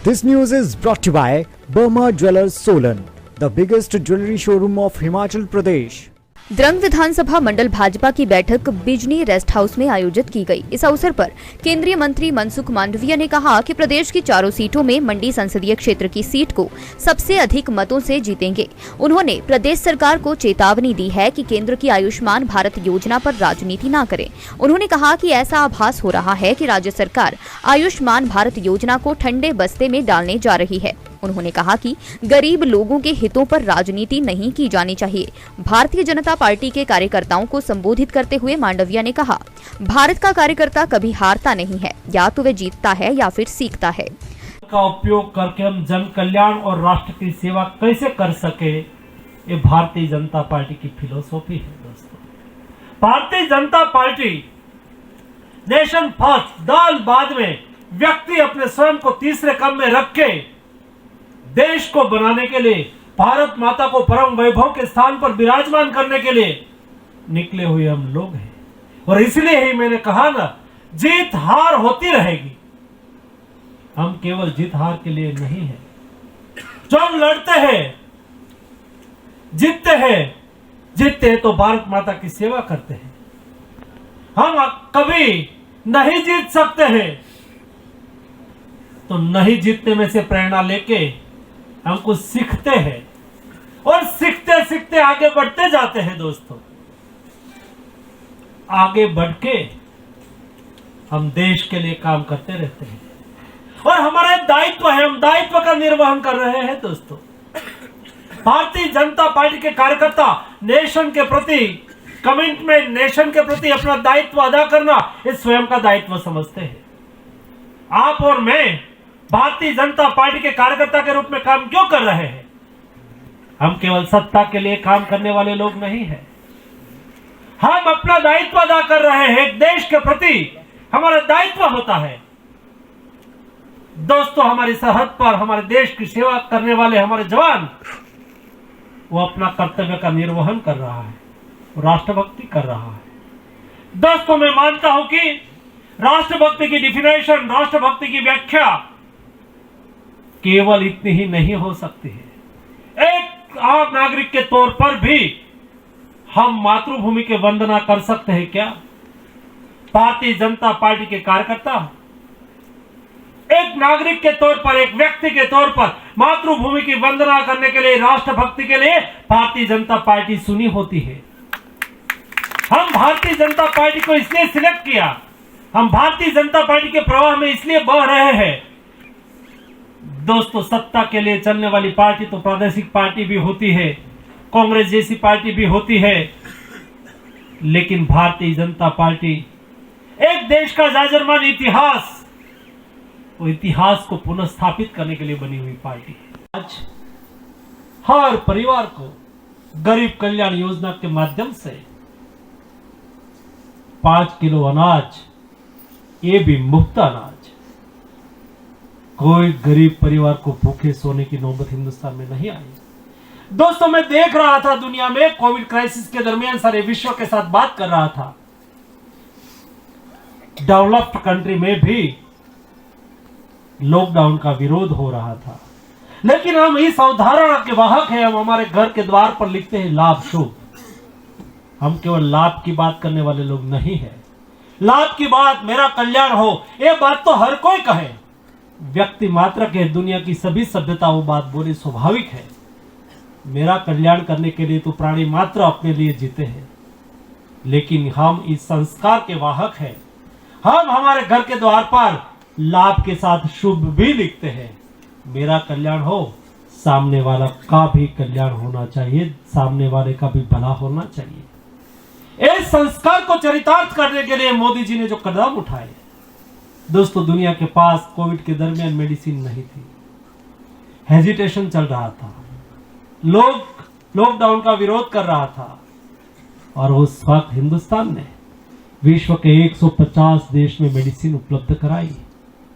This news is brought to you by Burma Jewelers Solan, the biggest jewelry showroom of Himachal Pradesh. Drang विधानसभा मंडल भाजपा की बैठक Bijni rest house में आयोजित की गई। इस अवसर पर केंद्रीय मंत्री मनसुख मांडविया ने कहा कि प्रदेश की चारों सीटों में मंडी संसदीय क्षेत्र की सीट को सबसे अधिक मतों से जीतेंगे। उन्होंने प्रदेश सरकार को चेतावनी दी है कि केंद्र की आयुष्मान भारत योजना पर राजनीति न करे। उन्होंने कहा कि ऐसा आभास हो रहा है कि राज्य सरकार आयुष्मान भारत योजना को ठंडे बस्ते में डालने जा रही है। उन्होंने कहा कि गरीब लोगों के हितों पर राजनीति नहीं की जानी चाहिए। भारतीय जनता पार्टी के कार्यकर्ताओं को संबोधित करते हुए मांडविया ने कहा, भारत का कार्यकर्ता कभी हारता नहीं है, या तो वह जीतता है या फिर सीखता है। का उपयोग करके हम जन कल्याण और राष्ट्र की सेवा कैसे कर सके, ये भारतीय जनता पार्टी की फिलोसॉफी है। दोस्तों, Bharatiya Janata party nation first, दल बाद में, व्यक्ति अपने स्वयं को तीसरे क्रम में रख के देश को बनाने के लिए, भारत माता को परम वैभव के स्थान पर विराजमान करने के लिए निकले हुए हम लोग हैं। और इसलिए ही मैंने कहा ना, जीत हार होती रहेगी। हम केवल जीत हार के लिए नहीं है। जो हम लड़ते हैं, जीतते हैं तो भारत माता की सेवा करते हैं। हम कभी नहीं जीत सकते हैं तो नहीं जीतने में से प्रेरणा लेके हम कुछ सीखते हैं और सीखते सीखते आगे बढ़ते जाते हैं। दोस्तों, आगे बढ़ के हम देश के लिए काम करते रहते हैं और हमारा दायित्व है, हम दायित्व का निर्वहन कर रहे हैं। दोस्तों, भारतीय जनता पार्टी के कार्यकर्ता नेशन के प्रति कमिटमेंट, नेशन के प्रति अपना दायित्व अदा करना, इस स्वयं का दायित्व समझते हैं। आप और मैं भारतीय जनता पार्टी के कार्यकर्ता के रूप में काम क्यों कर रहे हैं? हम केवल सत्ता के लिए काम करने वाले लोग नहीं हैं। हम अपना दायित्व अदा कर रहे हैं। देश के प्रति हमारा दायित्व होता है। दोस्तों, हमारी सरहद पर हमारे देश की सेवा करने वाले हमारे जवान, वो अपना कर्तव्य का निर्वहन कर रहा है, राष्ट्रभक्ति कर रहा है। दोस्तों, मैं मानता हूं कि राष्ट्रभक्ति की डिफिनेशन, राष्ट्रभक्ति की व्याख्या केवल इतनी ही नहीं हो सकती है। एक आम नागरिक के तौर पर भी हम मातृभूमि की वंदना कर सकते हैं क्या? भारतीय जनता पार्टी के कार्यकर्ता एक नागरिक के तौर पर, एक व्यक्ति के तौर पर मातृभूमि की वंदना करने के लिए, राष्ट्रभक्ति के लिए भारतीय जनता पार्टी सुनी होती है। हम भारतीय जनता पार्टी को इसलिए सिलेक्ट किया, हम भारतीय जनता पार्टी के प्रवाह में इसलिए बह रहे हैं। दोस्तों, सत्ता के लिए चलने वाली पार्टी तो प्रादेशिक पार्टी भी होती है, कांग्रेस जैसी पार्टी भी होती है, लेकिन भारतीय जनता पार्टी एक देश का जाजरमान इतिहास, वो इतिहास को पुनः स्थापित करने के लिए बनी हुई पार्टी है। आज हर परिवार को गरीब कल्याण योजना के माध्यम से 5 किलो अनाज, ये भी मुफ्त अनाज, कोई गरीब परिवार को भूखे सोने की नौबत हिंदुस्तान में नहीं आई। दोस्तों, मैं देख रहा था दुनिया में कोविड क्राइसिस के दरमियान सारे विश्व के साथ बात कर रहा था। डेवलप्ड कंट्री में भी लॉकडाउन का विरोध हो रहा था, लेकिन हम इस अवधारणा के वाहक हैं। हम हमारे घर के द्वार पर लिखते हैं लाभ शुभ। हम केवल लाभ की बात करने वाले लोग नहीं है। लाभ की बात, मेरा कल्याण हो, ये बात तो हर कोई कहे। व्यक्ति मात्र के दुनिया की सभी सभ्यता वो बात बोले, स्वाभाविक है। मेरा कल्याण करने के लिए तो प्राणी मात्र अपने लिए जीते हैं, लेकिन हम इस संस्कार के वाहक हैं। हम हमारे घर के द्वार पर लाभ के साथ शुभ भी लिखते हैं। मेरा कल्याण हो, सामने वाला का भी कल्याण होना चाहिए, सामने वाले का भी भला होना चाहिए। इस संस्कार को चरितार्थ करने के लिए मोदी जी ने जो कदम उठाए, दोस्तों, दुनिया के पास कोविड के दरमियान मेडिसिन नहीं थी, हेजिटेशन चल रहा था, लोग लॉकडाउन का विरोध कर रहा था, और उस वक्त हिंदुस्तान ने विश्व के 150 देश में मेडिसिन उपलब्ध कराई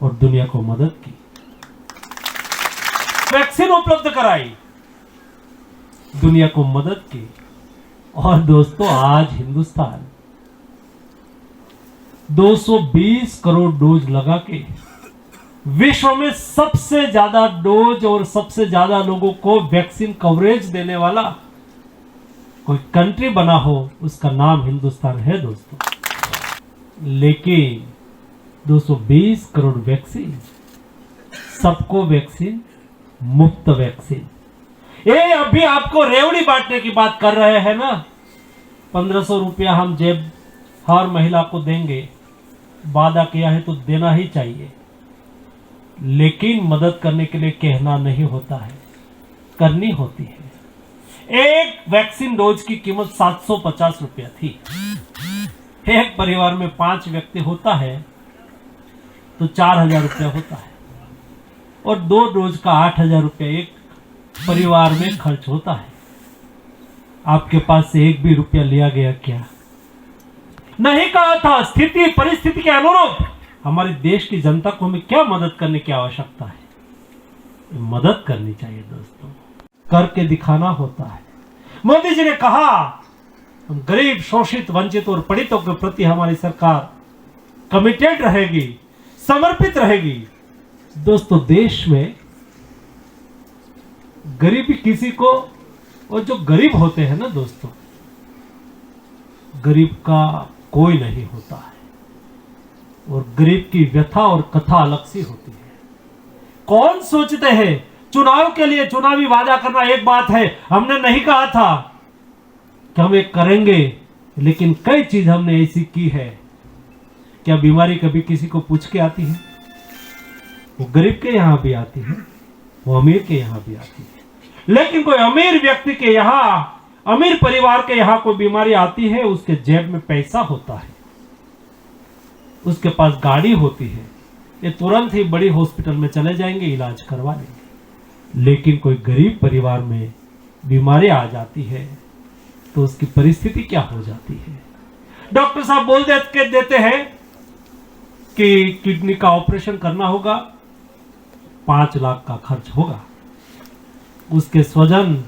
और दुनिया को मदद की, वैक्सीन उपलब्ध कराई, दुनिया को मदद की। और दोस्तों, आज हिंदुस्तान 220 करोड़ डोज लगा के विश्व में सबसे ज्यादा डोज और सबसे ज्यादा लोगों को वैक्सीन कवरेज देने वाला कोई कंट्री बना हो, उसका नाम हिंदुस्तान है दोस्तों। लेकिन 220 करोड़ वैक्सीन, सबको वैक्सीन, मुफ्त वैक्सीन। ये अभी आपको रेवड़ी बांटने की बात कर रहे हैं ना, 1500 रुपया हम जेब हर महिला को देंगे, वादा किया है तो देना ही चाहिए। लेकिन मदद करने के लिए कहना नहीं होता है, करनी होती है। एक वैक्सीन डोज की कीमत 750 रुपया थी। एक परिवार में 5 व्यक्ति होता है तो 4000 रुपया होता है, और 2 डोज का 8000 रुपया एक परिवार में खर्च होता है। आपके पास से एक भी रुपया लिया गया क्या? नहीं कहा था। स्थिति परिस्थिति के अनुरूप हमारे देश की जनता को हमें क्या मदद करने की आवश्यकता है? मदद करनी चाहिए दोस्तों, करके दिखाना होता है। मोदी जी ने कहा हम गरीब, शोषित, वंचित और पीड़ितों के प्रति हमारी सरकार कमिटेड रहेगी, समर्पित रहेगी। दोस्तों, देश में गरीबी किसी को, और जो गरीब होते हैं ना दोस्तों, गरीब का कोई नहीं होता है, और गरीब की व्यथा और कथा अलग सी होती है। कौन सोचते हैं चुनाव के लिए चुनावी वादा करना एक बात है। हमने नहीं कहा था कि हम एक करेंगे, लेकिन कई चीज हमने ऐसी की है। क्या बीमारी कभी किसी को पूछ के आती है? वो गरीब के यहां भी आती है, वो अमीर के यहां भी आती है। लेकिन कोई अमीर व्यक्ति के यहां, अमीर परिवार के यहां कोई बीमारी आती है, उसके जेब में पैसा होता है, उसके पास गाड़ी होती है, ये तुरंत ही बड़ी हॉस्पिटल में चले जाएंगे, इलाज करवा लेंगे। लेकिन कोई गरीब परिवार में बीमारी आ जाती है तो उसकी परिस्थिति क्या हो जाती है? डॉक्टर साहब बोल देते हैं कि किडनी का ऑपरेशन करना होगा, 5 लाख का खर्च होगा। उसके स्वजन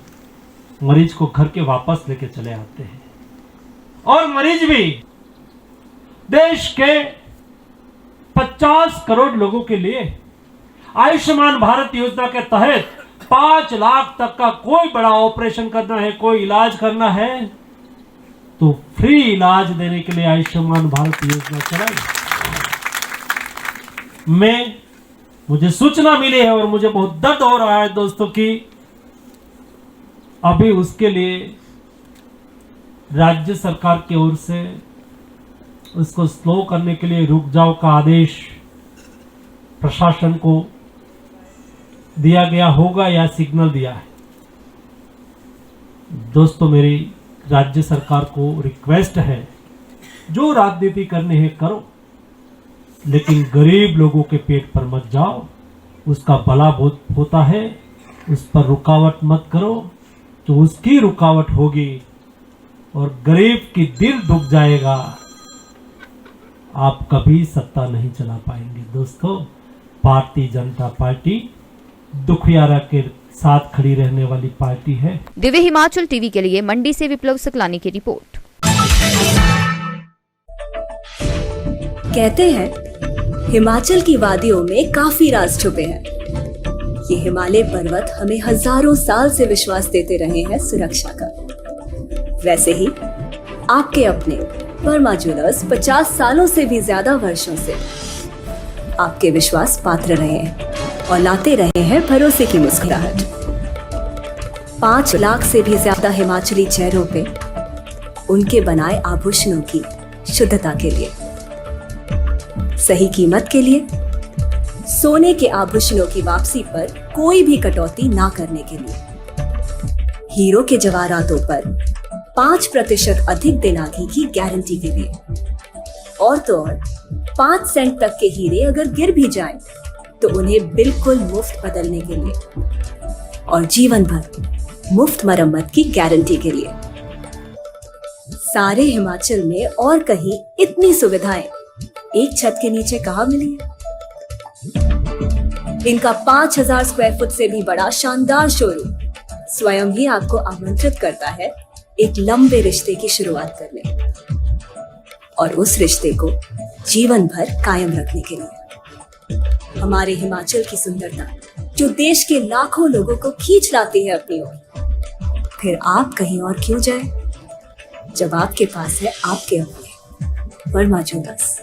मरीज को घर के वापस लेके चले आते हैं, और मरीज भी देश के 50 करोड़ लोगों के लिए आयुष्मान भारत योजना के तहत 5 लाख तक का कोई बड़ा ऑपरेशन करना है, कोई इलाज करना है, तो फ्री इलाज देने के लिए आयुष्मान भारत योजना चलाई। मुझे सूचना मिली है और मुझे बहुत दर्द हो रहा है दोस्तों कि अभी उसके लिए राज्य सरकार की ओर से उसको स्लो करने के लिए रुक जाओ का आदेश प्रशासन को दिया गया होगा या सिग्नल दिया है। दोस्तों, मेरी राज्य सरकार को रिक्वेस्ट है, जो राजनीति करनी है करो, लेकिन गरीब लोगों के पेट पर मत जाओ। उसका भला बहुत होता है, उस पर रुकावट मत करो, तो उसकी रुकावट होगी और गरीब की दिल दुख जाएगा। आप कभी सत्ता नहीं चला पाएंगे। दोस्तों, भारतीय जनता पार्टी दुखियारा के साथ खड़ी रहने वाली पार्टी है। दिव्य हिमाचल टीवी के लिए मंडी से विप्लव सकलानी की रिपोर्ट। कहते हैं हिमाचल की वादियों में काफी राज छुपे हैं। ये हिमालय पर्वत हमें हजारों साल से विश्वास देते रहे हैं सुरक्षा का। वैसे ही आपके अपने वर्मा ज्वेलर्स 50 सालों से भी ज्यादा वर्षों से आपके विश्वास पात्र रहे हैं और लाते रहे हैं भरोसे की मुस्कुराहट। 5 लाख से भी ज्यादा हिमाचली चेहरों पे उनके बनाए आभूषणों की शुद्धता के लिए, सही कीमत के लिए, सोने के आभूषणों की वापसी पर कोई भी कटौती ना करने के लिए, हीरो के जवाहरातों पर 5% अधिक दिनागी की गारंटी के लिए, और तो और 5 सेंट तक के हीरे अगर गिर भी जाएं तो उन्हें बिल्कुल मुफ्त बदलने के लिए, और जीवन भर मुफ्त मरम्मत की गारंटी के लिए। सारे हिमाचल में और कहीं इतनी सुविधाएं एक छत के नीचे कहाँ मिली है? इनका 5000 स्क्वायर फुट से भी बड़ा शानदार शोरूम स्वयं ही आपको आमंत्रित करता है एक लंबे रिश्ते की शुरुआत करने और उस रिश्ते को जीवन भर कायम रखने के लिए। हमारे हिमाचल की सुंदरता जो देश के लाखों लोगों को खींच लाती है अपनी ओर। फिर आप कहीं और क्यों जाए जब आपके पास है आपके अपने वर्मा ज्वेलर्स।